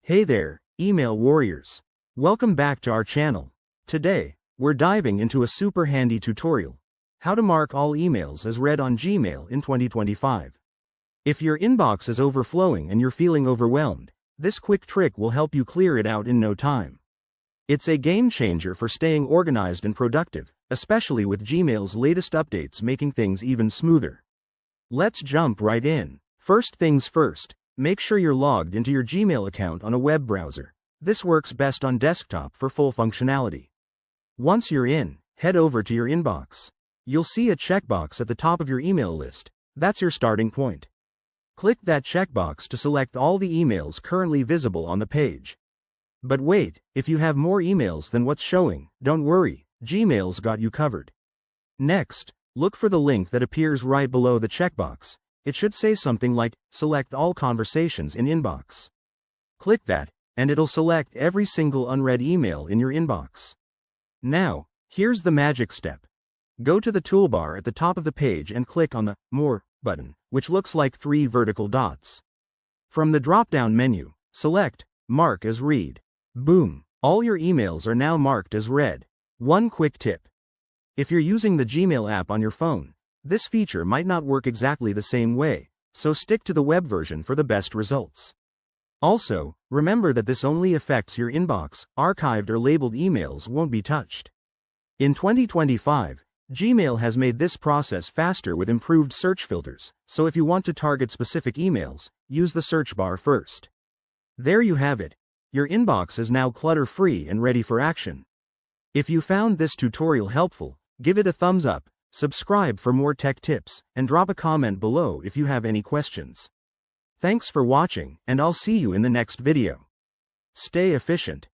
Hey there, email warriors. Welcome back to our channel. Today, we're diving into a super handy tutorial. How to mark all emails as read on Gmail in 2025. If your inbox is overflowing and you're feeling overwhelmed, this quick trick will help you clear it out in no time. It's a game changer for staying organized and productive, especially with Gmail's latest updates making things even smoother. Let's jump right in. First things first, make sure you're logged into your Gmail account on a web browser. This works best on desktop for full functionality. Once you're in, head over to your inbox. You'll see a checkbox at the top of your email list. That's your starting point. Click that checkbox to select all the emails currently visible on the page. But wait, if you have more emails than what's showing, don't worry, Gmail's got you covered. Next, look for the link that appears right below the checkbox. It should say something like, Select all conversations in inbox. Click that, and it'll select every single unread email in your inbox. Now, here's the magic step. Go to the toolbar at the top of the page and click on the More button, which looks like 3 vertical dots. From the drop-down menu, select Mark as Read. Boom! All your emails are now marked as read. One quick tip. If you're using the Gmail app on your phone, this feature might not work exactly the same way, so stick to the web version for the best results. Also, remember that this only affects your inbox. Archived or labeled emails won't be touched. In 2025, Gmail has made this process faster with improved search filters, so if you want to target specific emails, use the search bar first. There you have it. Your inbox is now clutter-free and ready for action. If you found this tutorial helpful, give it a thumbs up, subscribe for more tech tips, and drop a comment below if you have any questions. Thanks for watching, and I'll see you in the next video. Stay efficient.